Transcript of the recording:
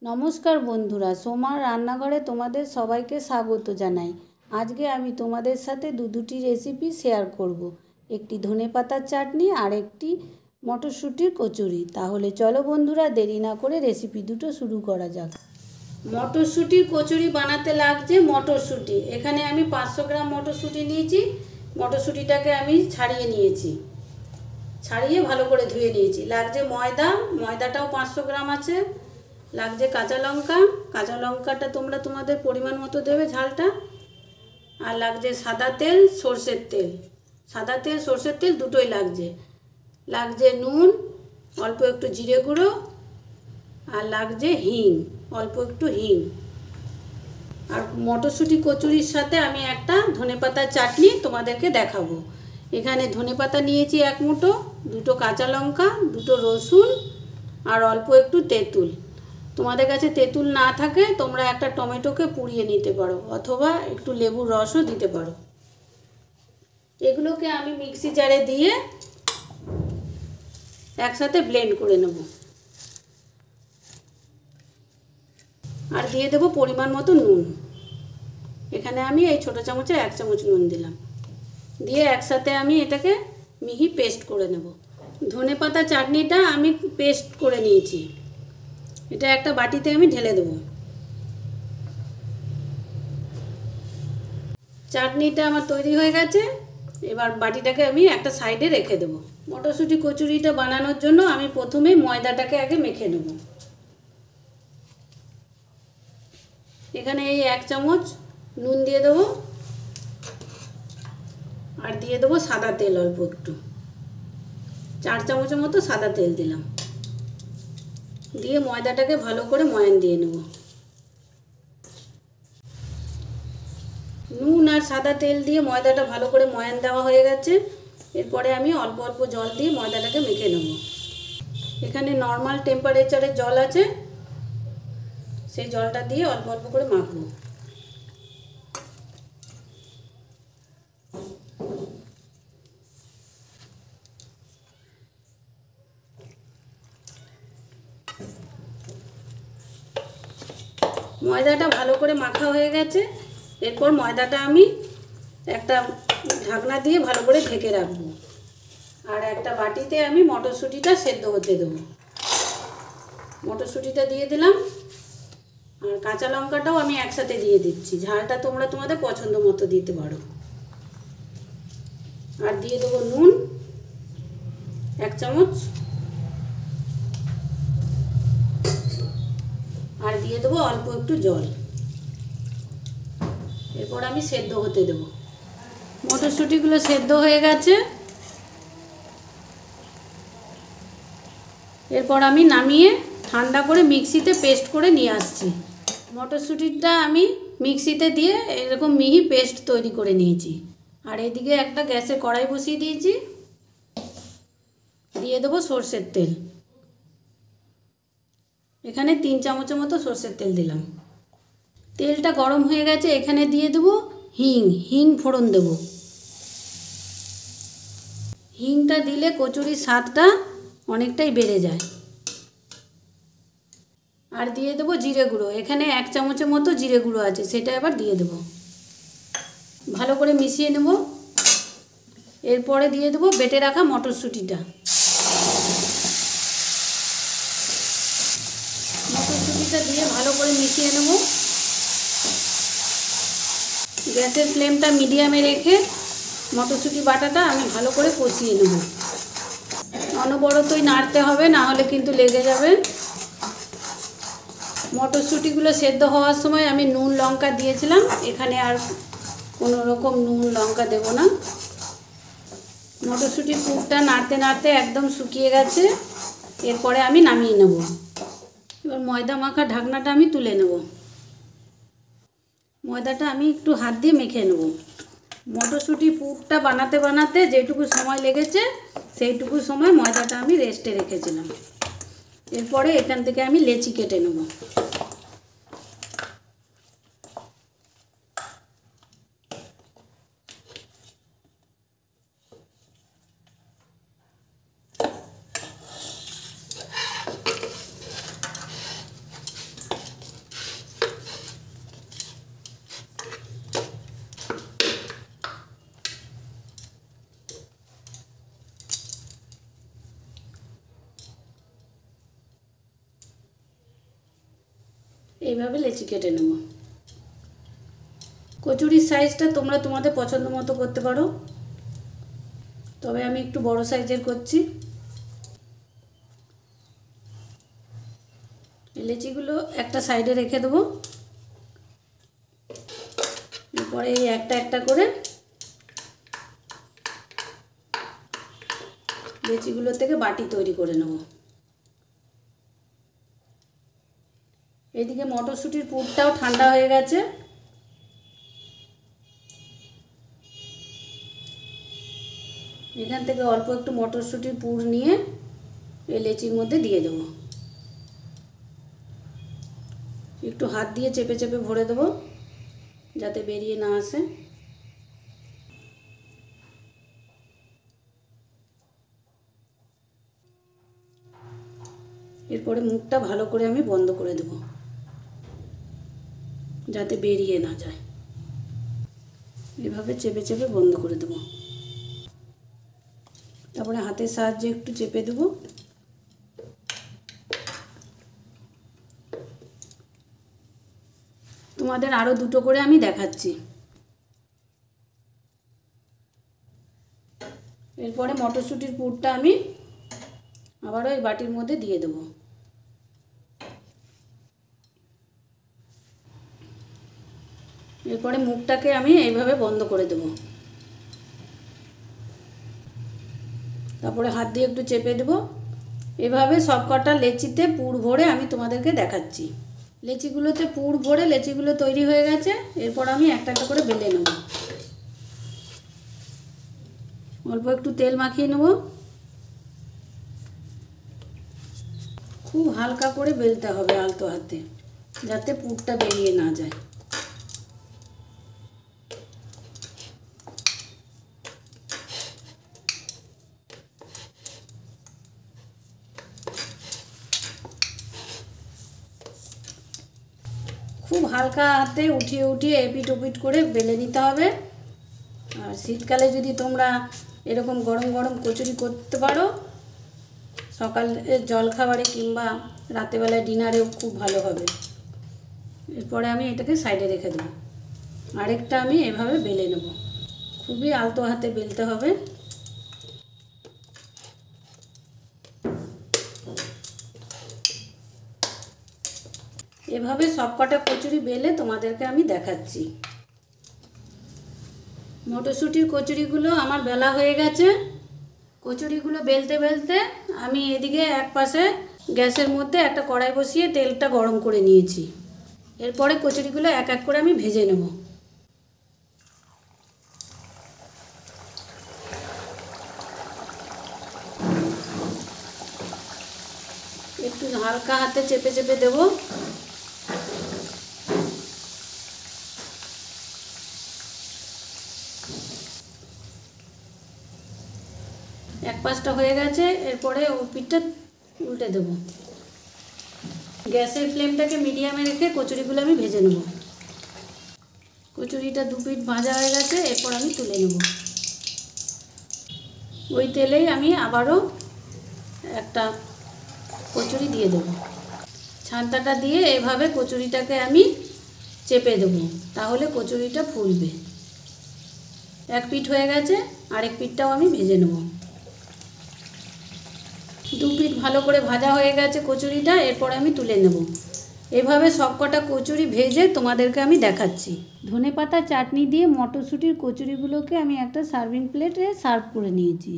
নমস্কার বন্ধুরা, সোমার রান্নাঘরে তোমাদের সবাইকে স্বাগত জানাই। আজকে আমি তোমাদের সাথে দুটি রেসিপি শেয়ার করব। একটি ধনেপাতার চাটনি আর একটি মটরশুঁটির কচুরি। তাহলে চলো বন্ধুরা, দেরি না করে রেসিপি দুটো শুরু করা যাক। মটরশুঁটির কচুরি বানাতে লাগছে মটরশুঁটি। এখানে আমি 500 গ্রাম মটরশুঁটি নিয়েছি। মটরশুঁটিটাকে আমি ছাড়িয়ে নিয়েছি, ছাড়িয়ে ভালো করে ধুয়ে নিয়েছি। লাগছে ময়দাটাও 500 গ্রাম আছে। লাগছে কাঁচা লঙ্কাটা তোমরা তোমাদের পরিমাণ মতো দেবে ঝালটা। আর লাগছে সাদা তেল, সর্ষের তেল দুটোই লাগছে নুন, অল্প একটু জিরে গুঁড়ো, আর লাগছে অল্প একটু হিং। আর মটরশুঁটি কচুরির সাথে আমি একটা ধনেপাতার চাটনি তোমাদেরকে দেখাবো। এখানে ধনেপাতা নিয়েছি 1 মুঠো, 2টো কাঁচা লঙ্কা, 2টো রসুন, আর অল্প একটু তেঁতুল। তোমাদের কাছে তেঁতুল না থাকে তোমরা একটা টমেটোকে পুড়িয়ে নিতে পারো, অথবা একটু লেবুর রসও দিতে পারো। এগুলোকে আমি মিক্সি জারে দিয়ে একসাথে ব্লেন্ড করে নেব। আর দিয়ে দেবো পরিমাণ মতো নুন। এখানে আমি এই ছোটো চামচে 1 চামচ নুন দিলাম। দিয়ে একসাথে আমি এটাকে মিহি পেস্ট করে নেব। ধনেপাতা চাটনিটা আমি পেস্ট করে নিয়েছি। এটা একটা বাটিতে আমি ঢেলে দেবো। চাটনিটা আমার তৈরি হয়ে গেছে। এবার বাটিটাকে আমি একটা সাইডে রেখে দেবো। মটরশুঁটি কচুরিটা বানানোর জন্য আমি প্রথমে ময়দাটাকে আগে মেখে নেব। এখানে এই 1 চামচ নুন দিয়ে দেবো, আর দিয়ে দেবো সাদা তেল অল্প একটু, 4 চামচের মতো সাদা তেল দিলাম। দিয়ে ময়দাটাকে ভালো করে ময়ান দিয়ে নেব। নুন আর সাদা তেল দিয়ে ময়দাটা ভালো করে ময়ান দেওয়া হয়ে গেছে। এরপরে আমি অল্প অল্প জল দিয়ে ময়দাটাকে মেখে নেব। এখানে নর্মাল টেম্পারেচারের জল আছে, সেই জলটা দিয়ে অল্প অল্প করে মাখবো। ময়দাটা ভালো করে মাখা হয়ে গেছে। এরপর ময়দাটা আমি একটা ঢাকনা দিয়ে ভালো করে ঢেকে রাখবো। আর একটা বাটিতে আমি মটরশুঁটিটা সেদ্ধ হতে দেবো। মটরশুঁটিটা দিয়ে দিলাম, আর কাঁচা লঙ্কাটাও আমি একসাথে দিয়ে দিচ্ছি। ঝালটা তোমরা তোমাদের পছন্দ মতো দিতে পারো। আর দিয়ে দেবো নুন 1 চামচ, আর দিয়ে দেবো অল্প একটু জল। এরপর আমি সেদ্ধ হতে দেবো। মটরশুঁটিগুলো সেদ্ধ হয়ে গেছে। এরপর আমি নামিয়ে ঠান্ডা করে মিক্সিতে পেস্ট করে নিয়ে আসছি। মটরশুঁটিটা আমি মিক্সিতে দিয়ে এরকম মিহি পেস্ট তৈরি করে নিয়েছি। আর এদিকে একটা গ্যাসে কড়াই বসিয়ে দিয়েছি। দিয়ে দেবো সর্ষের তেল। এখানে 3 চামচের মতো সর্ষের তেল দিলাম। তেলটা গরম হয়ে গেছে। এখানে দিয়ে দেবো হিং ফোড়ন দেবো। হিংটা দিলে কচুরির স্বাদটা অনেকটাই বেড়ে যায়। আর দিয়ে দেবো জিরে গুঁড়ো। এখানে 1 চামচের মতো জিরে গুঁড়ো আছে, সেটা এবার দিয়ে দেবো। ভালো করে মিশিয়ে নেব। এরপরে দিয়ে দেবো বেটে রাখা মটরশুঁটিটা। মটরশুঁটিটা দিয়ে ভালো করে মিশিয়ে নেব। গ্যাসের ফ্লেমটা মিডিয়ামে রেখে মটরশুঁটি বাটাটা আমি ভালো করে কষিয়ে নেব। অনবরতই নাড়তে হবে, না হলে কিন্তু লেগে যাবে। মটরশুঁটিগুলো সেদ্ধ হওয়ার সময় আমি নুন লঙ্কা দিয়েছিলাম। এখানে আর কোনো রকম নুন লঙ্কা দেব না। মটরশুঁটির পুরটা নাড়তে নাড়তে একদম শুকিয়ে গেছে। এরপরে আমি নামিয়ে নেব। এবার ময়দা মাখা ঢাকনাটা আমি তুলে নেব। ময়দাটা আমি একটু হাত দিয়ে মেখে নেব। মটরশুঁটি পুরটা বানাতে বানাতে যেটুকু সময় লেগেছে সেইটুকু সময় ময়দাটা আমি রেস্টে রেখেছিলাম। এরপরে এখান থেকে আমি লেচি কেটে নেব। এইভাবে লেচি কেটে নেব। কচুরির সাইজটা তোমরা তোমাদের পছন্দ মতো করতে পারো, তবে আমি একটু বড় সাইজের করছি। লেচিগুলো একটা সাইডে রেখে দেবো। এরপরে এই একটা একটা করে লেচিগুলো থেকে বাটি তৈরি করে নেব। এদিকে মটরশুঁটির পুরটাও ঠান্ডা হয়ে গেছে। এখান থেকে অল্প একটু মটরশুঁটির পুর নিয়ে এই লেচির মধ্যে দিয়ে দেবো। একটু হাত দিয়ে চেপে চেপে ভরে দেবো যাতে বেরিয়ে না আসে। এরপরে মুখটা ভালো করে আমি বন্ধ করে দেব যাতে বেরিয়ে না যায়। এভাবে চেপে চেপে বন্ধ করে দেব। তারপরে হাতের সাহায্যে একটু চেপে দেব। তোমাদের আরও দুটো করে আমি দেখাচ্ছি। এরপরে মটরশুঁটির পুরটা আমি আবারও এই বাটির মধ্যে দিয়ে দেব। এরপরে মুখটাকে আমি এইভাবে বন্ধ করে দেব। তারপরে হাত দিয়ে একটু চেপে দেব। এভাবে সব কটা লেচিতে পুর ভরে আমি তোমাদেরকে দেখাচ্ছি। লেচিগুলোতে পুর ভরে লেচিগুলো তৈরি হয়ে গেছে। এরপর আমি একটা একটা করে বেলে নেব। অল্প একটু তেল মাখিয়ে নেব। খুব হালকা করে বেলতে হবে আলতো হাতে, যাতে পুরটা বেরিয়ে না যায়। খুব হালকা হাতে উঠিয়ে উঠিয়ে এপিট ওপিট করে বেলে নিতে হবে। আর শীতকালে যদি তোমরা এরকম গরম গরম কচুরি করতে পারো, সকালে জলখাবারে কিংবা রাতেবেলায় ডিনারেও খুব ভালো হবে। এরপরে আমি এটাকে সাইডে রেখে দেবো। আরেকটা আমি এভাবে বেলে নেব। খুবই আলতো হাতে বেলতে হবে। এভাবে সবকটা কচুরি বেলে তোমাদেরকে আমি দেখাচ্ছি। মটরশুঁটির কচুরিগুলো আমার বেলা হয়ে গেছে। কচুরিগুলো বেলতে বেলতে আমি এদিকে এক পাশে গ্যাসের মধ্যে একটা কড়াই বসিয়ে তেলটা গরম করে নিয়েছি। এরপরে কচুরিগুলো এক এক করে আমি ভেজে নেব। একটু হালকা হাতে চেপে চেপে দেবো। এক পাশটা হয়ে গেছে। এরপরে ওই পিঠটা উল্টে দেবো। গ্যাসের ফ্লেমটাকে মিডিয়ামে রেখে কচুরিগুলো আমি ভেজে নেব। কচুরিটা দু পিঠ ভাজা হয়ে গেছে। এরপর আমি তুলে নেব। ওই তেলেই আমি আবারও একটা কচুরি দিয়ে দেবো। ছান্তাটা দিয়ে এভাবে কচুরিটাকে আমি চেপে দেবো, তাহলে কচুরিটা ফুলবে। এক পিঠ হয়ে গেছে, আরেক পিঠটাও আমি ভেজে নেব। দু পিঠ ভালো করে ভাজা হয়ে গেছে কচুরিটা। এরপর আমি তুলে নেব। এভাবে সবকটা কচুরি ভেজে তোমাদেরকে আমি দেখাচ্ছি। ধনেপাতা চাটনি দিয়ে মটরশুঁটির কচুরিগুলোকে আমি একটা সার্ভিং প্লেটে সার্ভ করে নিয়েছি।